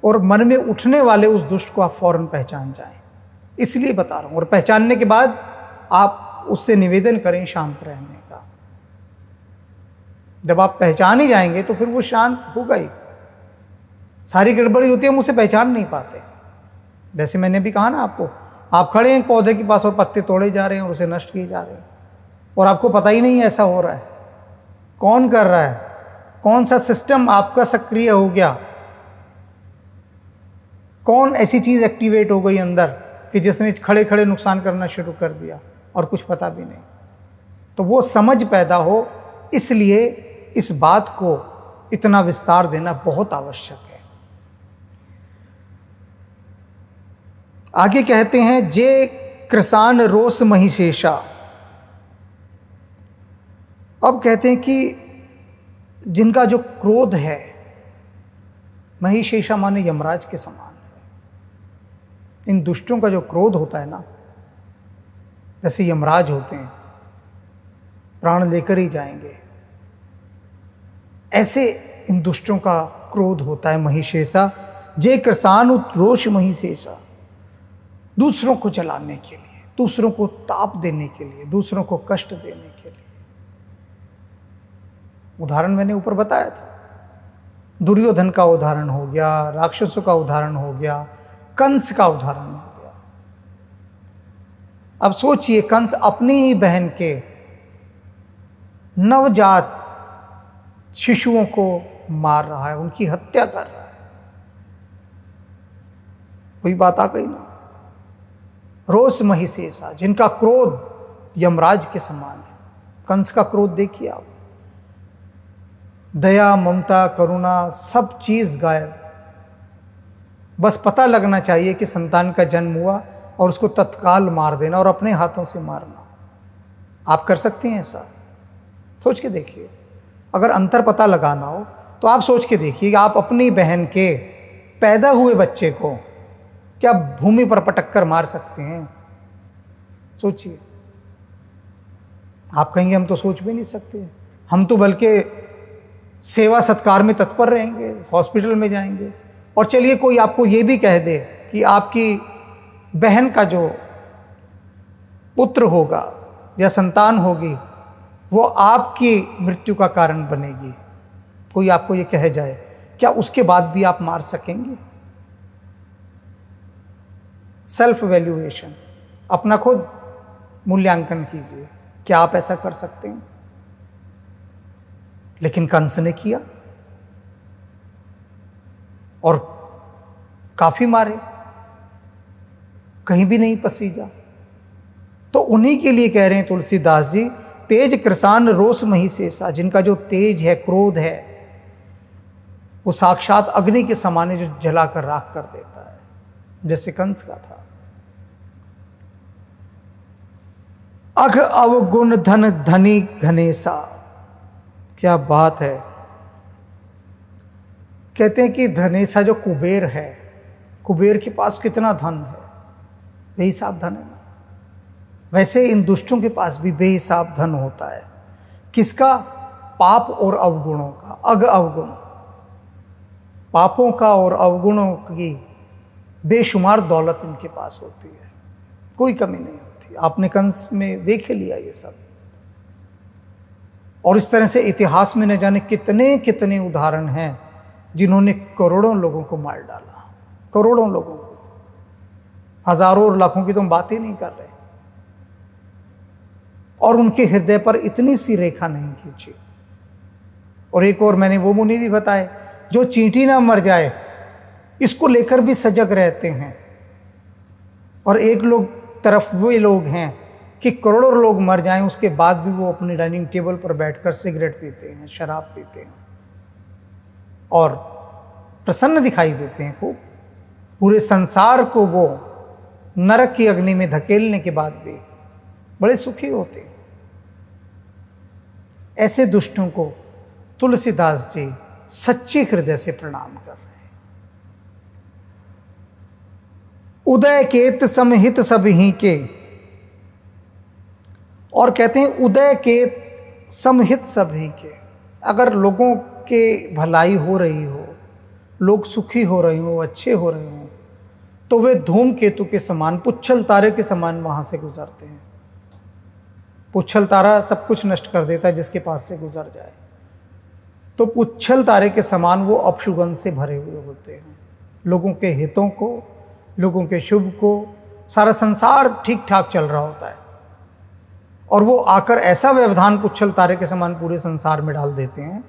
Speaker 2: और मन में उठने वाले उस दुष्ट को आप फौरन पहचान जाएं। इसलिए बता रहा हूं, और पहचानने के बाद आप उससे निवेदन करें शांत रहने का। जब आप पहचान ही जाएंगे तो फिर वो शांत होगा ही। सारी गड़बड़ी होती है, हम उसे पहचान नहीं पाते। वैसे मैंने भी कहा ना आपको, आप खड़े हैं पौधे के पास और पत्ते तोड़े जा रहे हैं और उसे नष्ट किए जा रहे हैं, और आपको पता ही नहीं ऐसा हो रहा है। कौन कर रहा है, कौन सा सिस्टम आपका सक्रिय हो गया, कौन ऐसी चीज एक्टिवेट हो गई अंदर कि जिसने खड़े खड़े नुकसान करना शुरू कर दिया और कुछ पता भी नहीं। तो वो समझ पैदा हो, इसलिए इस बात को इतना विस्तार देना बहुत आवश्यक है। आगे कहते हैं, जे कृसान रोष महिषेषा। अब कहते हैं कि जिनका जो क्रोध है, महिषेषा माने यमराज के समान है। इन दुष्टों का जो क्रोध होता है ना, जैसे यमराज होते हैं, प्राण लेकर ही जाएंगे, ऐसे इन दुष्टों का क्रोध होता है महिषेषा। जे कृसान रोष महिषेषा, दूसरों को जलाने के लिए, दूसरों को ताप देने के लिए, दूसरों को कष्ट देने के लिए। उदाहरण मैंने ऊपर बताया था, दुर्योधन का उदाहरण हो गया, राक्षसों का उदाहरण हो गया, कंस का उदाहरण हो गया। अब सोचिए, कंस अपनी ही बहन के नवजात शिशुओं को मार रहा है, उनकी हत्या कर रहा है। वही बात आ गई ना, रोष महिषेषा, जिनका क्रोध यमराज के समान है। कंस का क्रोध देखिए आप, दया, ममता, करुणा, सब चीज गायब। बस पता लगना चाहिए कि संतान का जन्म हुआ और उसको तत्काल मार देना और अपने हाथों से मारना। आप कर सकते हैं ऐसा? सोच के देखिए। अगर अंतर पता लगाना हो तो आप सोच के देखिए, आप अपनी बहन के पैदा हुए बच्चे को क्या भूमि पर पटक कर मार सकते हैं? सोचिए। आप कहेंगे हम तो सोच भी नहीं सकते, हम तो बल्कि सेवा सत्कार में तत्पर रहेंगे, हॉस्पिटल में जाएंगे। और चलिए कोई आपको ये भी कह दे कि आपकी बहन का जो पुत्र होगा या संतान होगी वो आपकी मृत्यु का कारण बनेगी, कोई आपको ये कह जाए, क्या उसके बाद भी आप मार सकेंगे? सेल्फ वैल्यूएशन, अपना खुद मूल्यांकन कीजिए, क्या आप ऐसा कर सकते हैं? लेकिन कंस ने किया और काफी मारे, कहीं भी नहीं पसीजा। तो उन्हीं के लिए कह रहे हैं तुलसीदास जी, तेज कृसान रोष मही शेषा, जिनका जो तेज है, क्रोध है, वो साक्षात अग्नि के समान है जो जलाकर राख कर देता है, जैसे कंस का था। अघ अवगुण धन धनी घनेसा, क्या बात है। कहते हैं कि धनेसा जो कुबेर है, कुबेर के पास कितना धन है, बेहिसाब धन है ना। वैसे इन दुष्टों के पास भी बेहिसाब धन होता है। किसका? पाप और अवगुणों का। अघ अवगुण, पापों का और अवगुणों की बेशुमार दौलत इनके पास होती है, कोई कमी नहीं होती। आपने कंस में देख लिया ये सब। और इस तरह से इतिहास में न जाने कितने कितने उदाहरण हैं जिन्होंने करोड़ों लोगों को मार डाला, करोड़ों लोगों को, हजारों और लाखों की तो हम बात ही नहीं कर रहे। और उनके हृदय पर इतनी सी रेखा नहीं खींची। और एक और मैंने वो मुनि भी बताए जो चींटी ना मर जाए इसको लेकर भी सजग रहते हैं। और एक लोग तरफ वे लोग हैं कि करोड़ों लोग मर जाएं उसके बाद भी वो अपनी डाइनिंग टेबल पर बैठकर सिगरेट पीते हैं, शराब पीते हैं और प्रसन्न दिखाई देते हैं खूब। पूरे संसार को वो नरक की अग्नि में धकेलने के बाद भी बड़े सुखी होते हैं। ऐसे दुष्टों को तुलसीदास जी सच्चे हृदय से प्रणाम कर रहे हैं। उदय केत समहित सबही के, और कहते हैं उदय केत समहित सभी के। अगर लोगों के भलाई हो रही हो, लोग सुखी हो रहे हो, अच्छे हो रहे हो, तो वे धूमकेतु के समान, पुच्छल तारे के समान वहां से गुजरते हैं। पुच्छल तारा सब कुछ नष्ट कर देता है जिसके पास से गुजर जाए। तो पुच्छल तारे के समान वो अपशुगन से भरे हुए होते हैं। लोगों के हितों को, लोगों के शुभ को, सारा संसार ठीक ठाक चल रहा होता है और वो आकर ऐसा व्यवधान पुच्छल तारे के समान पूरे संसार में डाल देते हैं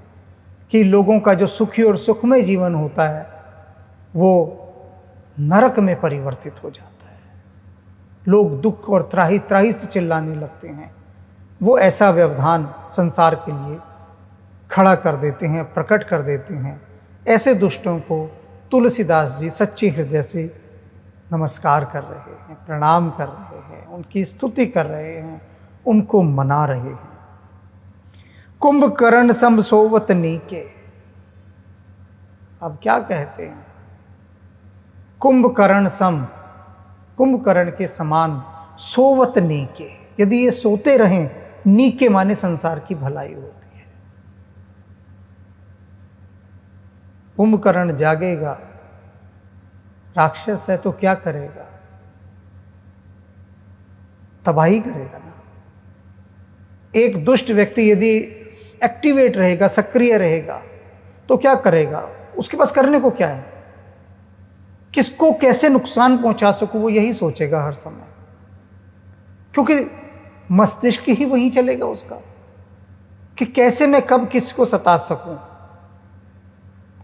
Speaker 2: कि लोगों का जो सुखी और सुखमय जीवन होता है वो नरक में परिवर्तित हो जाता है। लोग दुख और त्राही त्राही से चिल्लाने लगते हैं। वो ऐसा व्यवधान संसार के लिए खड़ा कर देते हैं, प्रकट कर देते हैं। ऐसे दुष्टों को तुलसीदास जी सच्चे हृदय से नमस्कार कर रहे हैं, प्रणाम कर रहे हैं, उनकी स्तुति कर रहे हैं, उनको मना रहे हैं। कुंभकर्ण सम सोवत नीके, अब क्या कहते हैं? कुंभकर्ण सम, कुंभकर्ण के समान, सोवत नीके, यदि ये सोते रहें, नीके माने संसार की भलाई होती है। कुंभकर्ण जागेगा, राक्षस है तो क्या करेगा? तबाही करेगा ना। एक दुष्ट व्यक्ति यदि एक्टिवेट रहेगा, सक्रिय रहेगा, तो क्या करेगा? उसके पास करने को क्या है? किसको कैसे नुकसान पहुंचा सकूं वो यही सोचेगा हर समय, क्योंकि मस्तिष्क ही वहीं चलेगा उसका कि कैसे मैं कब किसी को सता सकूं,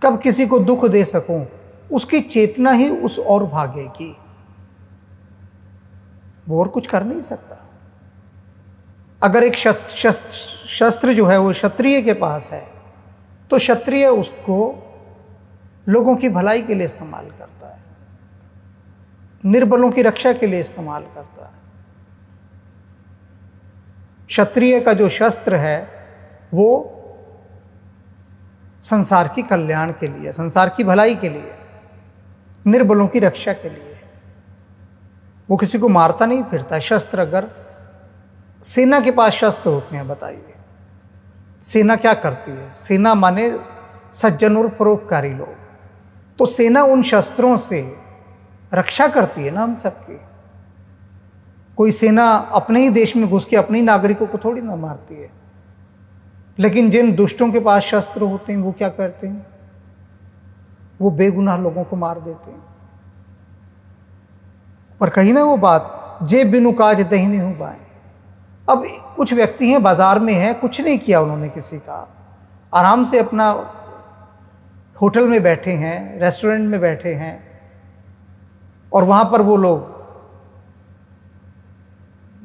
Speaker 2: कब किसी को दुख दे सकूं। उसकी चेतना ही उस ओर भागेगी, वो और कुछ कर नहीं सकता। अगर एक शस्त्र जो है वो क्षत्रिय के पास है तो क्षत्रिय उसको लोगों की भलाई के लिए इस्तेमाल करता है, निर्बलों की रक्षा के लिए इस्तेमाल करता है। क्षत्रिय का जो शस्त्र है वो संसार की कल्याण के लिए, संसार की भलाई के लिए, निर्बलों की रक्षा के लिए है। वो किसी को मारता नहीं फिरता। शस्त्र, अगर सेना के पास शस्त्र होते हैं, बताइए, सेना क्या करती है? सेना माने सज्जन और परोपकारी लोग। तो सेना उन शस्त्रों से रक्षा करती है ना हम सबकी। कोई सेना अपने ही देश में घुस के अपने ही नागरिकों को थोड़ी ना मारती है। लेकिन जिन दुष्टों के पास शस्त्र होते हैं वो क्या करते हैं? वो बेगुनाह लोगों को मार देते हैं। पर कही ना वो बात, जे बिनु काज दहीने हो बाएं। अब कुछ व्यक्ति हैं, बाजार में हैं, कुछ नहीं किया उन्होंने किसी का, आराम से अपना होटल में बैठे हैं, रेस्टोरेंट में बैठे हैं, और वहां पर वो लोग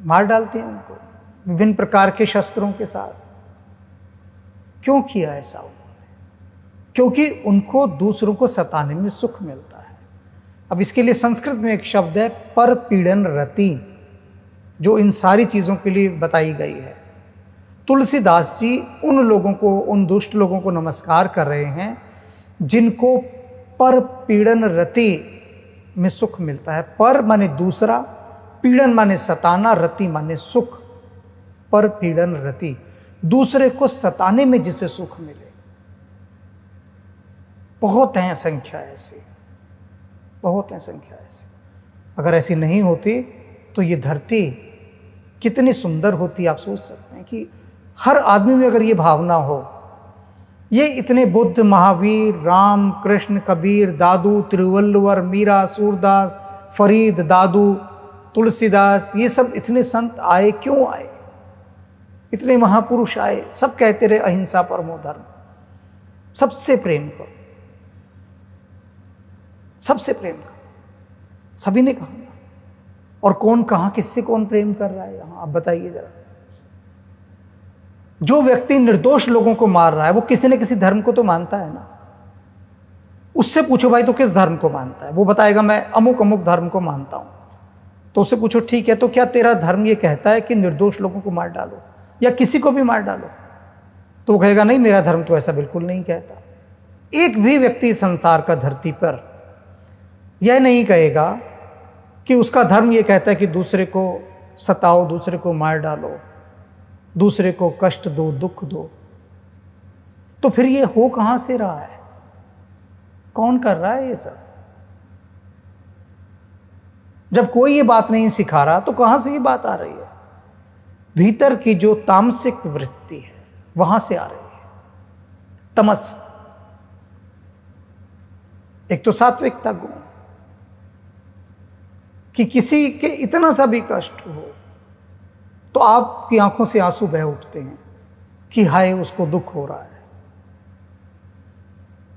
Speaker 2: मार डालते हैं उनको विभिन्न प्रकार के शस्त्रों के साथ। क्यों किया ऐसा उन्होंने? क्योंकि उनको दूसरों को सताने में सुख मिलता है। अब इसके लिए संस्कृत में एक शब्द है पर पीड़न रति, जो इन सारी चीजों के लिए बताई गई है। तुलसीदास जी उन लोगों को, उन दुष्ट लोगों को नमस्कार कर रहे हैं जिनको पर पीड़न रति में सुख मिलता है। पर माने दूसरा, पीड़न माने सताना, रति माने सुख। पर पीड़न रति, दूसरे को सताने में जिसे सुख मिले। बहुत हैं संख्या ऐसी, बहुत हैं संख्या ऐसी। अगर ऐसी नहीं होती तो ये धरती कितनी सुंदर होती। आप सोच सकते हैं कि हर आदमी में अगर ये भावना हो, ये इतने बुद्ध, महावीर, राम, कृष्ण, कबीर, दादू, तिरुवल्लुवर, मीरा, सूरदास, फरीद, दादू, तुलसीदास, ये सब इतने संत आए, क्यों आए? इतने महापुरुष आए, सब कहते रहे अहिंसा परमो धर्म, सबसे प्रेम करो, सबसे प्रेम करो, सभी ने कहा। और कौन कहां किससे कौन प्रेम कर रहा है यहां? आप बताइए जरा। जो व्यक्ति निर्दोष लोगों को मार रहा है वो किसी न किसी धर्म को तो मानता है ना। उससे पूछो भाई तो किस धर्म को मानता है? वो बताएगा मैं अमुक अमुक धर्म को मानता हूं। तो उससे पूछो ठीक है, तो क्या तेरा धर्म ये कहता है कि निर्दोष लोगों को मार डालो या किसी को भी मार डालो? तो वो कहेगा नहीं, मेरा धर्म तो ऐसा बिल्कुल नहीं कहता। एक भी व्यक्ति संसार का धरती पर यह नहीं कहेगा कि उसका धर्म यह कहता है कि दूसरे को सताओ, दूसरे को मार डालो, दूसरे को कष्ट दो, दुख दो। तो फिर ये हो कहां से रहा है? कौन कर रहा है ये सब? जब कोई ये बात नहीं सिखा रहा तो कहां से ये बात आ रही है? भीतर की जो तामसिक वृत्ति है वहां से आ रही है, तमस। एक तो सात्विकता गुण कि किसी के इतना सा भी कष्ट हो तो आपकी आंखों से आंसू बह उठते हैं कि हाय उसको दुख हो रहा है।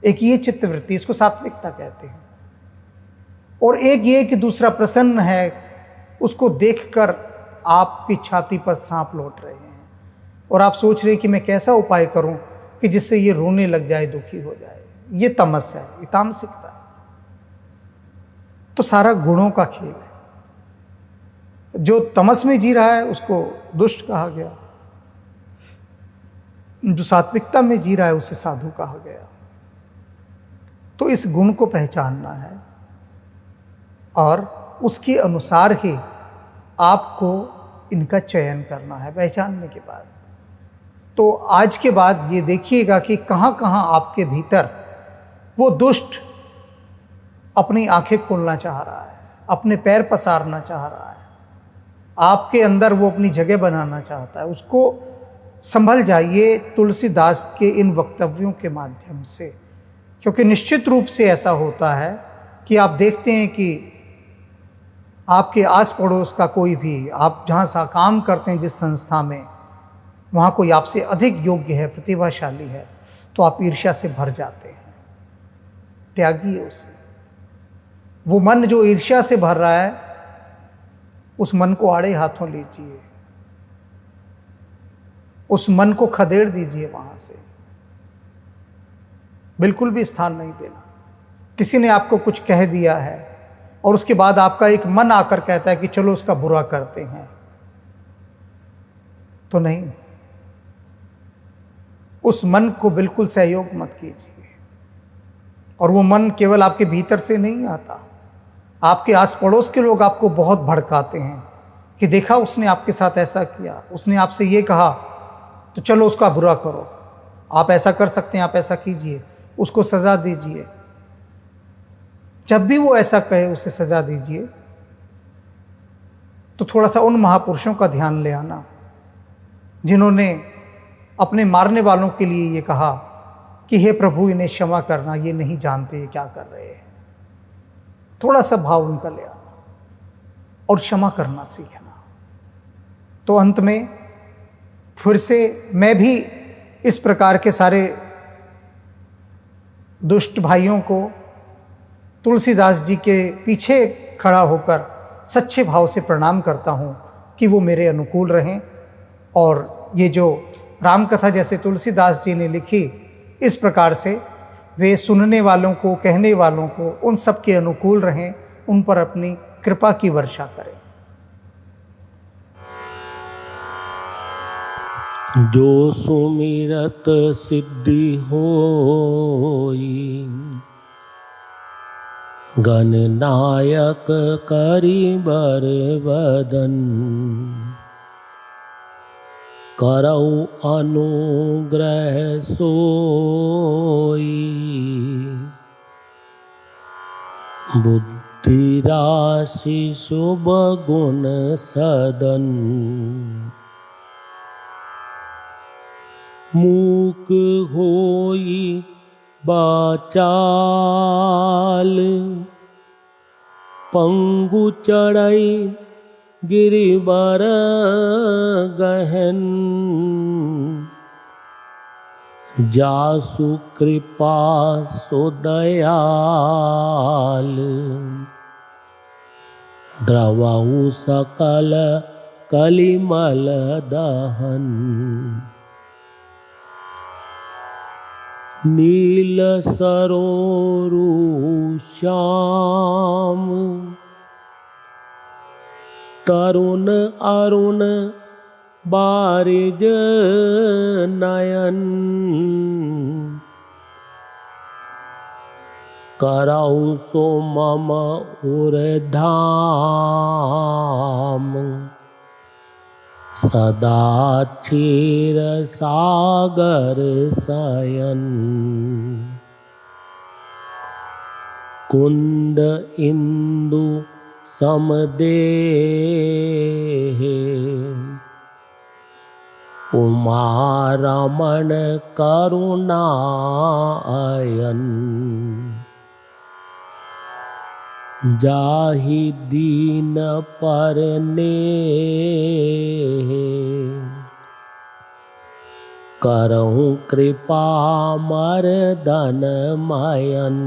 Speaker 2: एक ये चित्तवृत्ति, इसको सात्विकता कहते हैं। और एक ये कि दूसरा प्रसन्न है, उसको देखकर आपकी छाती पर सांप लौट रहे हैं और आप सोच रहे हैं कि मैं कैसा उपाय करूं कि जिससे ये रोने लग जाए, दुखी हो जाए। ये तमस है, ये तामसिकता है। तो सारा गुणों का खेल है। जो तमस में जी रहा है उसको दुष्ट कहा गया, जो सात्विकता में जी रहा है उसे साधु कहा गया। तो इस गुण को पहचानना है और उसके अनुसार ही आपको इनका चयन करना है। पहचानने के बाद तो आज के बाद ये देखिएगा कि कहां कहां आपके भीतर वो दुष्ट अपनी आंखें खोलना चाह रहा है, अपने पैर पसारना चाह रहा है, आपके अंदर वो अपनी जगह बनाना चाहता है। उसको संभल जाइए तुलसीदास के इन वक्तव्यों के माध्यम से, क्योंकि निश्चित रूप से ऐसा होता है कि आप देखते हैं कि आपके आस पड़ोस का कोई भी, आप जहाँ सा काम करते हैं जिस संस्था में, वहाँ कोई आपसे अधिक योग्य है, प्रतिभाशाली है, तो आप ईर्ष्या से भर जाते हैं। त्यागिए उसे। वो मन जो ईर्ष्या से भर रहा है, उस मन को आड़े हाथों लीजिए, उस मन को खदेड़ दीजिए वहां से। बिल्कुल भी स्थान नहीं देना। किसी ने आपको कुछ कह दिया है और उसके बाद आपका एक मन आकर कहता है कि चलो उसका बुरा करते हैं, तो नहीं, उस मन को बिल्कुल सहयोग मत कीजिए। और वो मन केवल आपके भीतर से नहीं आता, आपके आस पड़ोस के लोग आपको बहुत भड़काते हैं कि देखा उसने आपके साथ ऐसा किया, उसने आपसे ये कहा, तो चलो उसका बुरा करो। आप ऐसा कर सकते हैं, आप ऐसा कीजिए, उसको सजा दीजिए। जब भी वो ऐसा कहे उसे सजा दीजिए, तो थोड़ा सा उन महापुरुषों का ध्यान ले आना जिन्होंने अपने मारने वालों के लिए ये कहा कि हे प्रभु इन्हें क्षमा करना, ये नहीं जानते ये क्या कर रहे हैं। थोड़ा सा भाव उनका ले आना और क्षमा करना सीखना। तो अंत में फिर से मैं भी इस प्रकार के सारे दुष्ट भाइयों को तुलसीदास जी के पीछे खड़ा होकर सच्चे भाव से प्रणाम करता हूँ कि वो मेरे अनुकूल रहें, और ये जो रामकथा जैसे तुलसीदास जी ने लिखी, इस प्रकार से वे सुनने वालों को, कहने वालों को, उन सब के अनुकूल रहें, उन पर अपनी कृपा की वर्षा करें।
Speaker 3: जो सुमिरत सिद्धि होई, गणनायक करि बर बदन, करऊ अनुग्रह सोई, बुद्धि राशि शुभ गुण सदन, मूक होई बाचाल, पंगु चढ़ई गिरिवर गहन, जासु कृपा सो दयाल, द्रवहु सकल कलिमल दहन, नील सरोरु श्याम, तरुण अरुण बारिज नयन, करऊ सो मम उरधाम, सदा क्षीर सागर शयन, कुंद इंदु समदेह, उमा रमण करुणायन, जाहि दीन परनेह, करहु कृपा मर्दन मयन,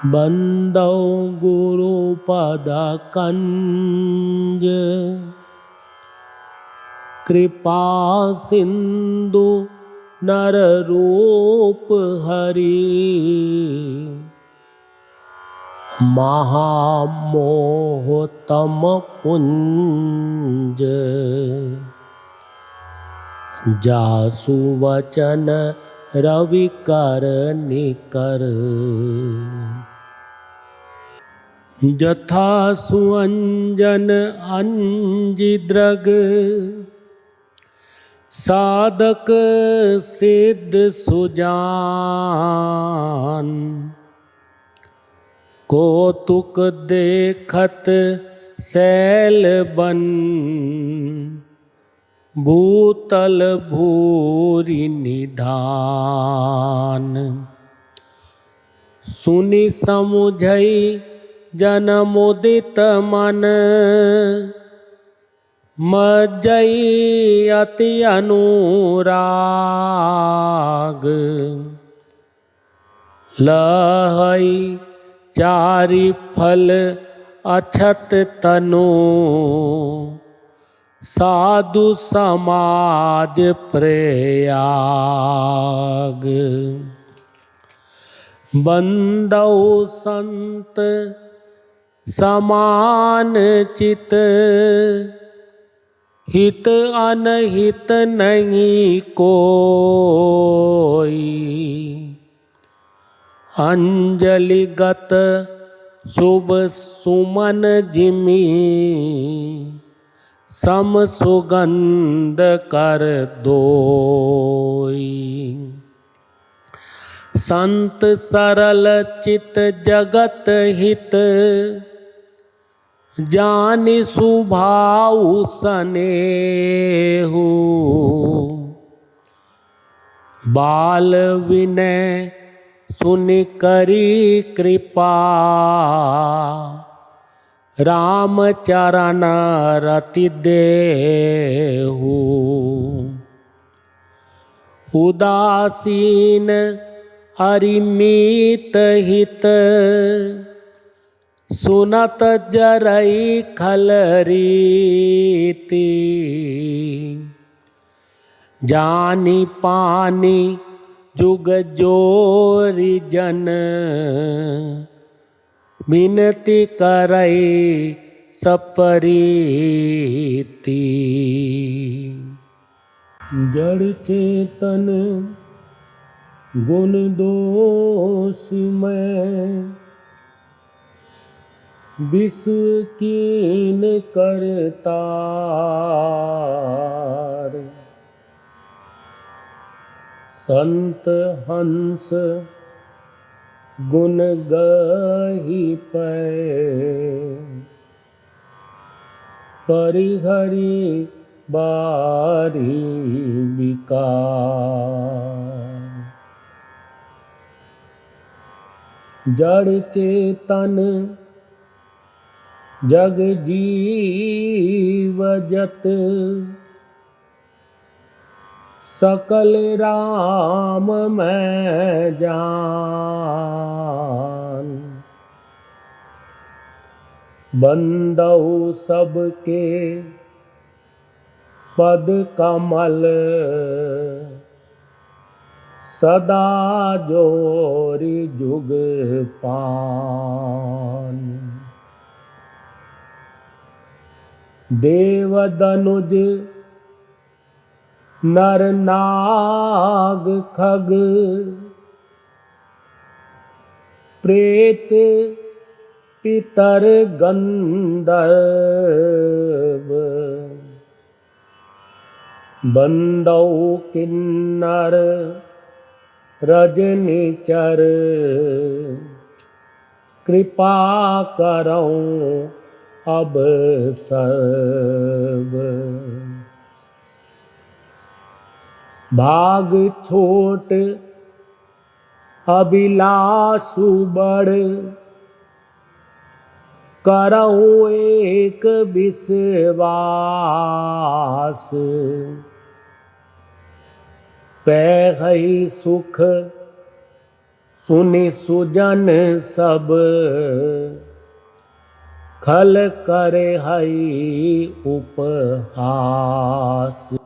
Speaker 3: बंदौ गुरु पद कंज, कृपा सिंधु नर रूप हरि, महामोहतम पुंज, जासु वचन रवि कर निकर, यथा सुअंजन अंजिद्रग, साधक सिद्ध सुजान, कौतुक देखत शैल बन, भूतल भूरि निधान, सुनि समुझई जन मुदित मन, मज्जई अति अनुराग, लहई चारि फल अछत तनु, साधु समाज प्रयाग, बंदौ संत समान चित, हित अनहित नहीं कोई, अंजलिगत शुभ सुमन जिमी, सम सुगंध कर दोई। संत सरल चित जगत हित, जानि सुभाउ सनेहु। बाल विनय सुनि करी कृपा, राम चरण रति देहु। उदासीन अरिमीत हित, सुनत जरई खलरीति। जानी पानी जुग जोरी जन, विनती करई सपरीति। जड़ चेतन गुण दोष में, विश्व कीन करतार। संत हंस गुण गही पै, परिहरि बारी विकार। जड़ चेतन जग जीव जत, सकल राम मैं जान। बंदहु सबके पद कमल, सदा जोरी जुग पान। देव दनुज नर नाग खग, प्रेत पितर गंधर्व। बंदौ किन्नर रजनिचर, कृपा करऊं अब सर्व। भाग छोट अभिलाषु बड़, करऊं एक विश्वास। पैहै सुख सुनि सुजन सब, खल करे हई उपहास।